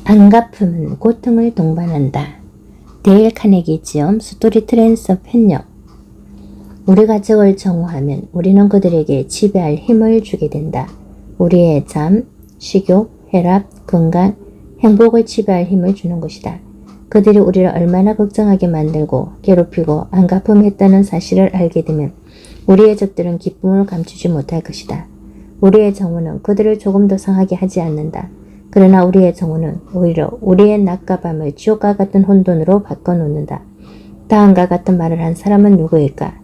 안갚음은 고통을 동반한다. 데일 카네기 지음 스토리 트랜스 편력. 우리 가족을 정오하면 우리는 그들에게 지배할 힘을 주게 된다. 우리의 잠, 식욕, 혈압, 건강, 행복을 지배할 힘을 주는 것이다. 그들이 우리를 얼마나 걱정하게 만들고 괴롭히고 안갚음했다는 사실을 알게 되면 우리의 적들은 기쁨을 감추지 못할 것이다. 우리의 정오는 그들을 조금 더 상하게 하지 않는다. 그러나 우리의 정오는 오히려 우리의 낮과 밤을 지옥과 같은 혼돈으로 바꿔놓는다. 다음과 같은 말을 한 사람은 누구일까?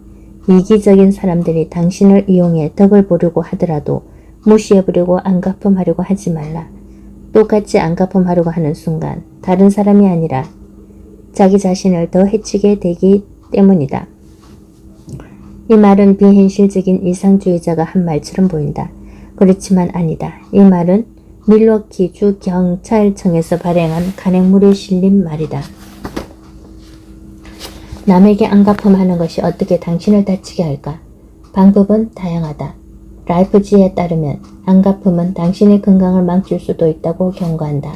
이기적인 사람들이 당신을 이용해 덕을 보려고 하더라도 무시해버리고 안갚음하려고 하지 말라. 똑같이 안갚음하려고 하는 순간 다른 사람이 아니라 자기 자신을 더 해치게 되기 때문이다. 이 말은 비현실적인 이상주의자가 한 말처럼 보인다. 그렇지만 아니다. 이 말은 밀워키 주 경찰청에서 발행한 간행물에 실린 말이다. 남에게 안갚음하는 것이 어떻게 당신을 다치게 할까? 방법은 다양하다. 라이프지에 따르면 안갚음은 당신의 건강을 망칠 수도 있다고 경고한다.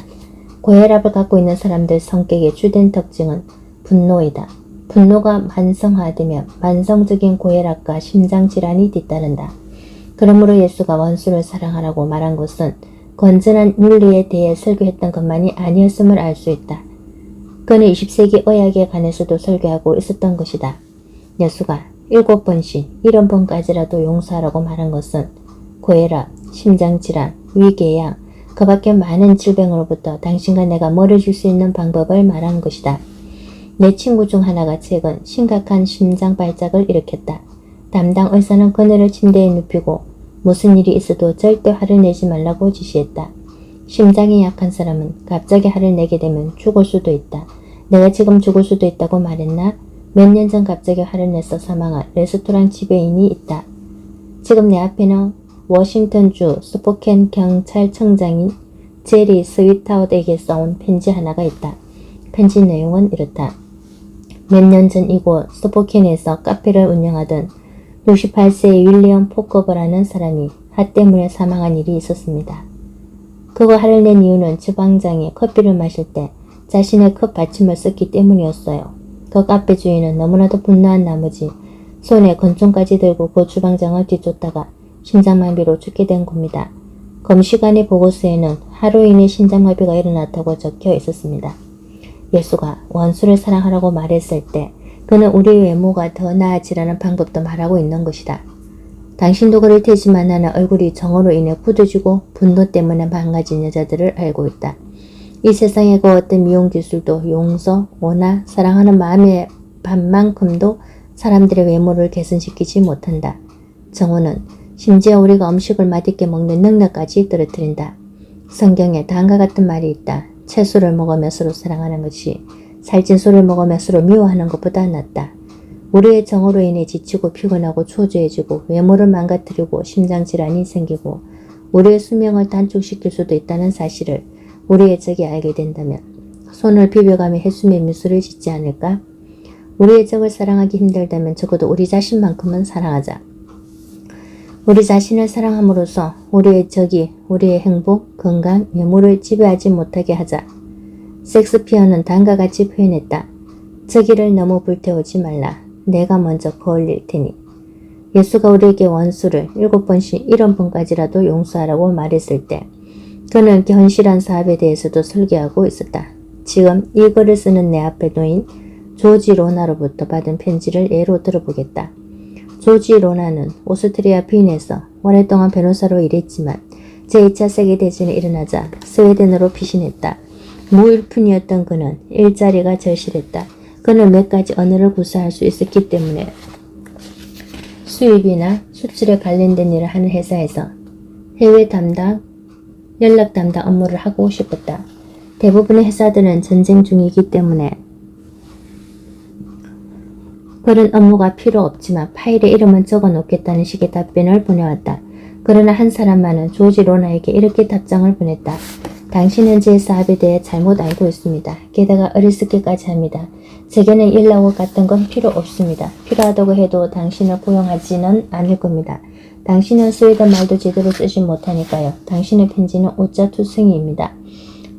고혈압을 갖고 있는 사람들 성격의 주된 특징은 분노이다. 분노가 만성화되면 만성적인 고혈압과 심장질환이 뒤따른다. 그러므로 예수가 원수를 사랑하라고 말한 것은 건전한 윤리에 대해 설교했던 것만이 아니었음을 알 수 있다. 그는 20세기 의학에 관해서도 설교하고 있었던 것이다. 예수가 7번씩 70번까지라도 용서하라고 말한 것은 고혈압, 심장질환, 위궤양, 그 밖에 많은 질병으로부터 당신과 내가 멀어질 수 있는 방법을 말한 것이다. 내 친구 중 하나가 최근 심각한 심장 발작을 일으켰다. 담당 의사는 그녀를 침대에 눕히고 무슨 일이 있어도 절대 화를 내지 말라고 지시했다. 심장이 약한 사람은 갑자기 화를 내게 되면 죽을 수도 있다. 내가 지금 죽을 수도 있다고 말했나? 몇 년 전 갑자기 화를 내서 사망한 레스토랑 지배인이 있다. 지금 내 앞에는 워싱턴주 스포켄 경찰청장인 제리 스위트아웃에게 써온 편지 하나가 있다. 편지 내용은 이렇다. 몇 년 전 이곳 스포켄에서 카페를 운영하던 68세의 윌리엄 포커버라는 사람이 화 때문에 사망한 일이 있었습니다. 그가 화를 낸 이유는 주방장이 커피를 마실 때 자신의 컵 받침을 썼기 때문이었어요. 그 카페 주인은 너무나도 분노한 나머지 손에 권총까지 들고 그 주방장을 뒤쫓다가 심장마비로 죽게 된 겁니다. 검시관의 보고서에는 하루 이내 심장마비가 일어났다고 적혀 있었습니다. 예수가 원수를 사랑하라고 말했을 때 그는 우리의 외모가 더 나아지라는 방법도 말하고 있는 것이다. 당신도 그럴 테지만 나는 얼굴이 정으로 인해 굳어지고 분노 때문에 망가진 여자들을 알고 있다. 이 세상의 그 어떤 미용 기술도 용서, 원하, 사랑하는 마음의 반만큼도 사람들의 외모를 개선시키지 못한다. 정오는 심지어 우리가 음식을 맛있게 먹는 능력까지 떨어뜨린다. 성경에 다음과 같은 말이 있다. 채소를 먹으며 서로 사랑하는 것이 살찐 소를 먹으며 서로 미워하는 것보다 낫다. 우리의 정으로 인해 지치고 피곤하고 초조해지고 외모를 망가뜨리고 심장질환이 생기고 우리의 수명을 단축시킬 수도 있다는 사실을 우리의 적이 알게 된다면 손을 비벼가며 해수의 미소를 짓지 않을까? 우리의 적을 사랑하기 힘들다면 적어도 우리 자신만큼은 사랑하자. 우리 자신을 사랑함으로써 우리의 적이 우리의 행복, 건강, 외모를 지배하지 못하게 하자. 섹스피어는 다음과 같이 표현했다. 저기를 너무 불태우지 말라. 내가 먼저 거울릴 테니. 예수가 우리에게 원수를 7번씩 70번까지라도 용서하라고 말했을 때 그는 현실한 사업에 대해서도 설계하고 있었다. 지금 이 글을 쓰는 내 앞에 놓인 조지 로나로부터 받은 편지를 예로 들어보겠다. 조지 로나는 오스트리아 빈에서 오랫동안 변호사로 일했지만 제2차 세계대전이 일어나자 스웨덴으로 피신했다. 무일푼이었던 그는 일자리가 절실했다. 그는 몇 가지 언어를 구사할 수 있었기 때문에 수입이나 수출에 관련된 일을 하는 회사에서 해외 담당, 연락 담당 업무를 하고 싶었다. 대부분의 회사들은 전쟁 중이기 때문에 그런 업무가 필요 없지만 파일에 이름은 적어 놓겠다는 식의 답변을 보내왔다. 그러나 한 사람만은 조지 로나에게 이렇게 답장을 보냈다. 당신은 제 사업에 대해 잘못 알고 있습니다. 게다가 어리석게까지 합니다. 제게는 일하고 같은 건 필요 없습니다. 필요하다고 해도 당신을 고용하지는 않을 겁니다. 당신은 스웨덴 말도 제대로 쓰지 못하니까요. 당신의 편지는 오자투성이입니다.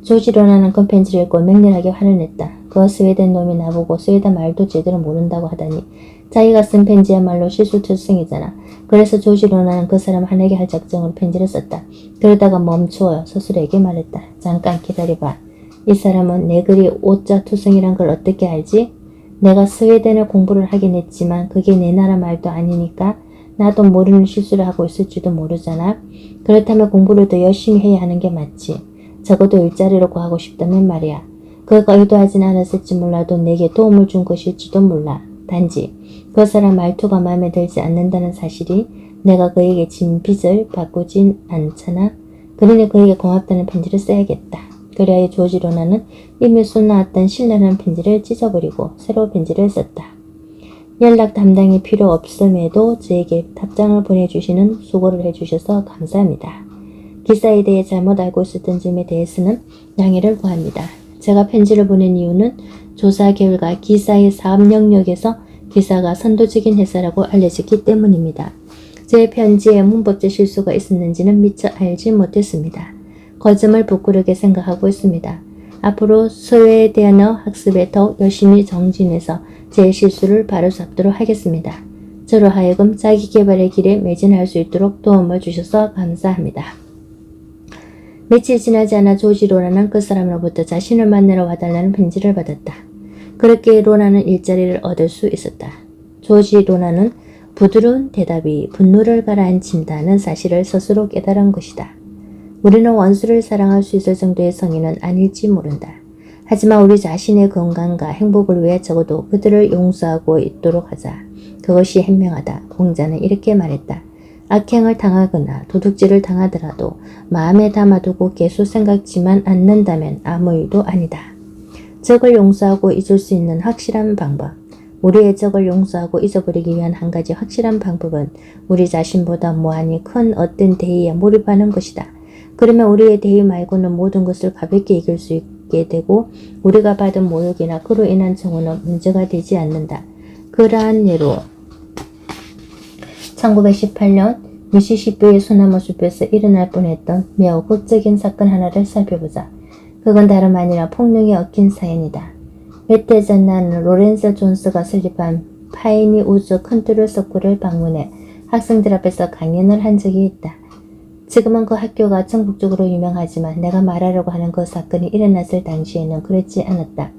조지 로나는 그 편지를 읽고 맹렬하게 화를 냈다. 그 스웨덴 놈이 나보고 스웨덴 말도 제대로 모른다고 하다니. 자기가 쓴 편지야말로 실수투성이잖아. 그래서 조지 로나는 그 사람 화내게 할 작정으로 편지를 썼다. 그러다가 멈추어 스스로에게 말했다. 잠깐 기다려봐. 이 사람은 내 글이 오자투성이란 걸 어떻게 알지? 내가 스웨덴어 공부를 하긴 했지만 그게 내 나라 말도 아니니까 나도 모르는 실수를 하고 있을지도 모르잖아. 그렇다면 공부를 더 열심히 해야 하는 게 맞지. 적어도 일자리로 구하고 싶다면 말이야. 그가 의도하진 않았을지 몰라도 내게 도움을 준 것일지도 몰라. 단지 그 사람 말투가 마음에 들지 않는다는 사실이 내가 그에게 진 빚을 바꾸진 않잖아. 그러니 그에게 고맙다는 편지를 써야겠다. 그래야 이 조지 로나는 이미 쏟아놨던 신랄한 편지를 찢어버리고 새로 편지를 썼다. 연락 담당이 필요 없음에도 저에게 답장을 보내주시는 수고를 해주셔서 감사합니다. 기사에 대해 잘못 알고 있었던 점에 대해서는 양해를 구합니다. 제가 편지를 보낸 이유는 조사 결과 기사의 사업 영역에서 기사가 선도적인 회사라고 알려졌기 때문입니다. 제 편지에 문법적 실수가 있었는지는 미처 알지 못했습니다. 거짓말 부끄럽게 생각하고 있습니다. 앞으로 스웨덴어 학습에 더욱 열심히 정진해서 제 실수를 바로잡도록 하겠습니다. 저로 하여금 자기개발의 길에 매진할 수 있도록 도움을 주셔서 감사합니다. 며칠 지나지 않아 조지 로나는 그 사람으로부터 자신을 만나러 와달라는 편지를 받았다. 그렇게 로나는 일자리를 얻을 수 있었다. 조지 로나는 부드러운 대답이 분노를 가라앉힌다는 사실을 스스로 깨달은 것이다. 우리는 원수를 사랑할 수 있을 정도의 성인은 아닐지 모른다. 하지만 우리 자신의 건강과 행복을 위해 적어도 그들을 용서하고 있도록 하자. 그것이 현명하다. 공자는 이렇게 말했다. 악행을 당하거나 도둑질을 당하더라도 마음에 담아두고 계속 생각지만 않는다면 아무 일도 아니다. 적을 용서하고 잊을 수 있는 확실한 방법. 우리의 적을 용서하고 잊어버리기 위한 한 가지 확실한 방법은 우리 자신보다 무한히 큰 어떤 대의에 몰입하는 것이다. 그러면 우리의 대의 말고는 모든 것을 가볍게 이길 수 있게 되고 우리가 받은 모욕이나 그로 인한 증오는 문제가 되지 않는다. 그러한 예로 1918년 미시시피의 소나무 숲에서 일어날 뻔했던 매우 극적인 사건 하나를 살펴보자. 그건 다름 아니라 폭력에 얽힌 사연이다. 몇 해 전 나는 로렌서 존스가 설립한 파이니 우즈 컨트롤 스쿨을 방문해 학생들 앞에서 강연을 한 적이 있다. 지금은 그 학교가 전국적으로 유명하지만 내가 말하려고 하는 그 사건이 일어났을 당시에는 그렇지 않았다.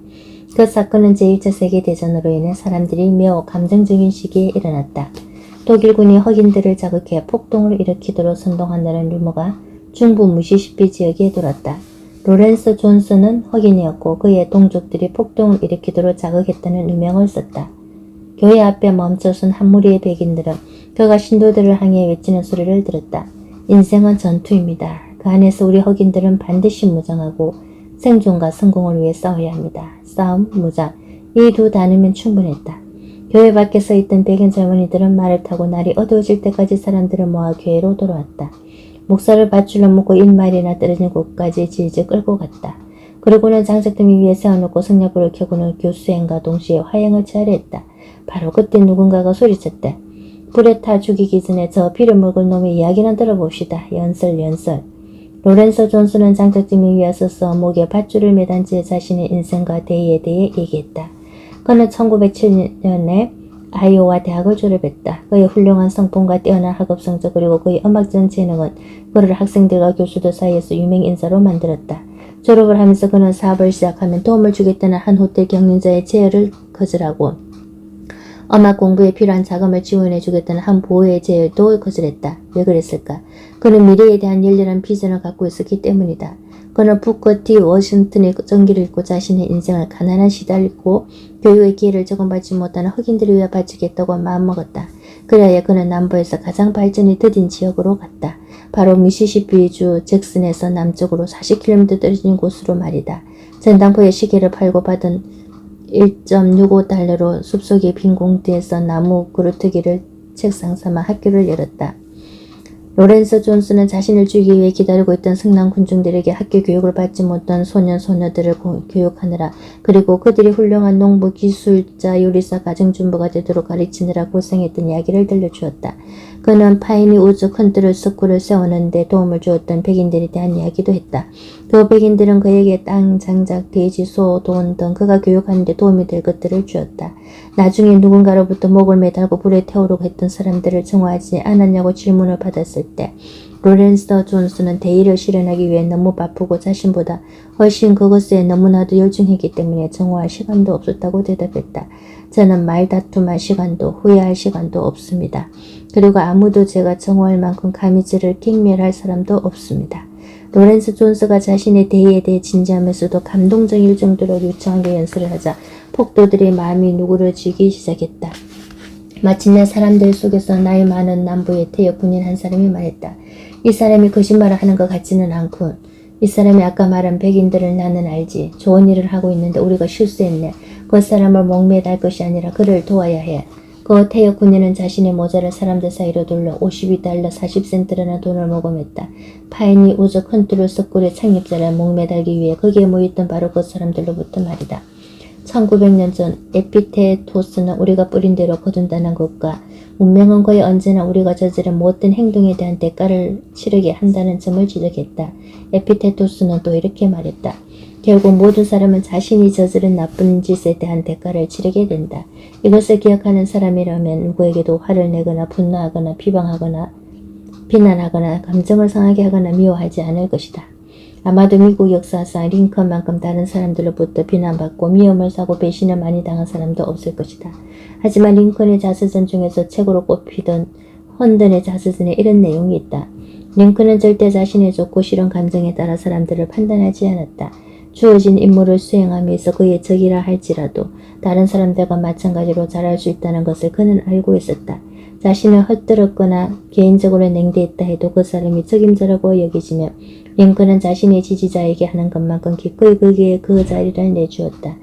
그 사건은 제1차 세계대전으로 인해 사람들이 매우 감정적인 시기에 일어났다. 독일군이 흑인들을 자극해 폭동을 일으키도록 선동한다는 루머가 중부 미시시피 지역에 돌았다. 로렌스 존슨은 흑인이었고 그의 동족들이 폭동을 일으키도록 자극했다는 누명을 썼다. 교회 앞에 멈춰선 한 무리의 백인들은 그가 신도들을 향해 외치는 소리를 들었다. 인생은 전투입니다. 그 안에서 우리 흑인들은 반드시 무장하고 생존과 성공을 위해 싸워야 합니다. 싸움, 무장, 이 두 단어면 충분했다. 교회 밖에 서 있던 백인 젊은이들은 말을 타고 날이 어두워질 때까지 사람들을 모아 교회로 돌아왔다. 목사를 밧줄로 묶고 1마일이나 떨어진 곳까지 질질 끌고 갔다. 그러고는 장작더미 위에 세워놓고 성냥불을 켜고는 교수행과 동시에 화형을 차례했다. 바로 그때 누군가가 소리쳤다. 불에 타 죽이기 전에 저 피를 먹을 놈의 이야기는 들어봅시다. 연설. 로렌서 존슨은 장작더미 위에 서서 목에 밧줄을 매단 채 자신의 인생과 대의에 대해 얘기했다. 그는 1907년에 아이오와 대학을 졸업했다. 그의 훌륭한 성품과 뛰어난 학업 성적 그리고 그의 음악적 재능은 그를 학생들과 교수들 사이에서 유명 인사로 만들었다. 졸업을 하면서 그는 사업을 시작하면 도움을 주겠다는 한 호텔 경영자의 제의를 거절하고 음악 공부에 필요한 자금을 지원해 주겠다는 한 보호의 제의도 거절했다. 왜 그랬을까? 그는 미래에 대한 열렬한 비전을 갖고 있었기 때문이다. 그는 부커 T 워싱턴의 전기를 읽고 자신의 인생을 가난한 시달리고 교육의 기회를 조금 받지 못하는 흑인들을 위해 바치겠다고 마음먹었다. 그래야 그는 남부에서 가장 발전이 더딘 지역으로 갔다. 바로 미시시피주 잭슨에서 남쪽으로 40km 떨어진 곳으로 말이다. 전당포의 시계를 팔고 받은 1.65달러로 숲속의 빈 공터에서 나무 그루터기를 책상 삼아 학교를 열었다. 로렌서 존슨은 자신을 죽이기 위해 기다리고 있던 성난 군중들에게 학교 교육을 받지 못한 소년 소녀들을 교육하느라 그리고 그들이 훌륭한 농부, 기술자, 요리사, 가정주부가 되도록 가르치느라 고생했던 이야기를 들려주었다. 그는 파이니 우즈 컨트롤 스쿨을 세우는 데 도움을 주었던 백인들에 대한 이야기도 했다. 그 백인들은 그에게 땅, 장작, 돼지, 소, 돈 등 그가 교육하는 데 도움이 될 것들을 주었다. 나중에 누군가로부터 목을 매달고 불에 태우려고 했던 사람들을 정화하지 않았냐고 질문을 받았을 때 로렌스 존스는 대의를 실현하기 위해 너무 바쁘고 자신보다 훨씬 그것에 너무나도 열중했기 때문에 정화할 시간도 없었다고 대답했다. 저는 말다툼할 시간도 후회할 시간도 없습니다. 그리고 아무도 제가 정화할 만큼 감히 저를 경멸할 사람도 없습니다. 로렌스 존스가 자신의 대의에 대해 진지하면서도 감동적일 정도로 유창하게 연설을 하자 폭도들의 마음이 누그러지기 시작했다. 마침내 사람들 속에서 나이 많은 남부의 태역 군인 한 사람이 말했다. 이 사람이 거짓말을 하는 것 같지는 않군. 이 사람이 아까 말한 백인들을 나는 알지. 좋은 일을 하고 있는데 우리가 실수했네. 그 사람을 목매달 것이 아니라 그를 도와야 해. 그 태역 군인은 자신의 모자를 사람들 사이로 돌려 52달러 40센트라는 돈을 모금했다. 파이니 우즈 컨트롤 스쿨의 창립자를 목매달기 위해 거기에 모였던 바로 그 사람들로부터 말이다. 1900년 전 에피테토스는 우리가 뿌린 대로 거둔다는 것과 운명은 거의 언제나 우리가 저지른 못된 행동에 대한 대가를 치르게 한다는 점을 지적했다. 에피테토스는 또 이렇게 말했다. 결국 모든 사람은 자신이 저지른 나쁜 짓에 대한 대가를 치르게 된다. 이것을 기억하는 사람이라면 누구에게도 화를 내거나 분노하거나 비방하거나 비난하거나 감정을 상하게 하거나 미워하지 않을 것이다. 아마도 미국 역사상 링컨만큼 다른 사람들로부터 비난받고 미움을 사고 배신을 많이 당한 사람도 없을 것이다. 하지만 링컨의 자서전 중에서 최고로 꼽히던 헌든의 자서전에 이런 내용이 있다. 링컨은 절대 자신의 좋고 싫은 감정에 따라 사람들을 판단하지 않았다. 주어진 임무를 수행하기 위해서 그의 적이라 할지라도 다른 사람들과 마찬가지로 잘할 수 있다는 것을 그는 알고 있었다. 자신을 헛들었거나 개인적으로 냉대했다 해도 그 사람이 책임져라고 여기지며 링컨은 자신의 지지자에게 하는 것만큼 기꺼이 그에게 그 자리를 내주었다.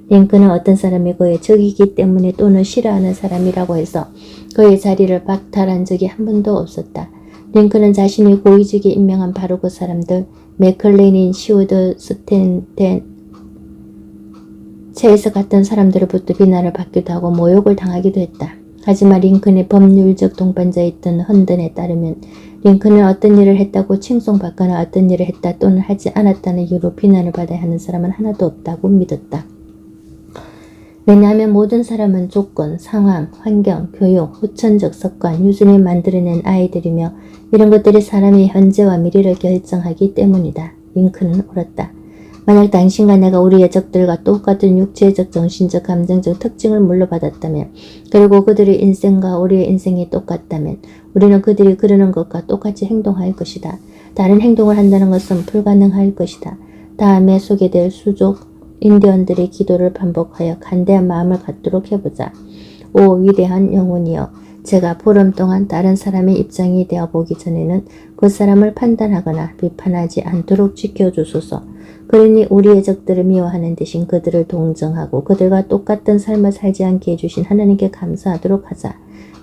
링컨은 어떤 사람이 그의 적이기 때문에 또는 싫어하는 사람이라고 해서 그의 자리를 박탈한 적이 한 번도 없었다. 링컨은 자신이 고위직에 임명한 바로 그 사람들 맥클레인, 시우드, 스탠텐, 체에서 같은 사람들로부터 비난을 받기도 하고 모욕을 당하기도 했다. 하지만 링컨의 법률적 동반자였던 헌든에 따르면 링컨은 어떤 일을 했다고 칭송받거나 어떤 일을 했다 또는 하지 않았다는 이유로 비난을 받아야 하는 사람은 하나도 없다고 믿었다. 왜냐하면 모든 사람은 조건, 상황, 환경, 교육, 후천적 습관, 유전이 만들어낸 아이들이며 이런 것들이 사람의 현재와 미래를 결정하기 때문이다. 링컨은 옳았다. 만약 당신과 내가 우리의 적들과 똑같은 육체적, 정신적, 감정적 특징을 물려받았다면 그리고 그들의 인생과 우리의 인생이 똑같다면 우리는 그들이 그러는 것과 똑같이 행동할 것이다. 다른 행동을 한다는 것은 불가능할 것이다. 다음에 소개될 수족 인디언들의 기도를 반복하여 간대한 마음을 갖도록 해보자. 오 위대한 영혼이여, 제가 보름 동안 다른 사람의 입장이 되어 보기 전에는 그 사람을 판단하거나 비판하지 않도록 지켜주소서. 그러니 우리의 적들을 미워하는 대신 그들을 동정하고 그들과 똑같은 삶을 살지 않게 해주신 하나님께 감사하도록 하자.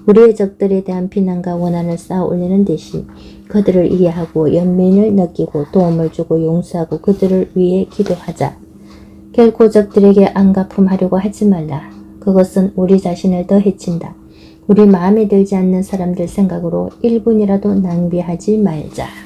우리의 적들에 대한 비난과 원한을 쌓아 올리는 대신 그들을 이해하고 연민을 느끼고 도움을 주고 용서하고 그들을 위해 기도하자. 결코 적들에게 안갚음하려고 하지 말라. 그것은 우리 자신을 더 해친다. 우리 마음에 들지 않는 사람들 생각으로 1분이라도 낭비하지 말자.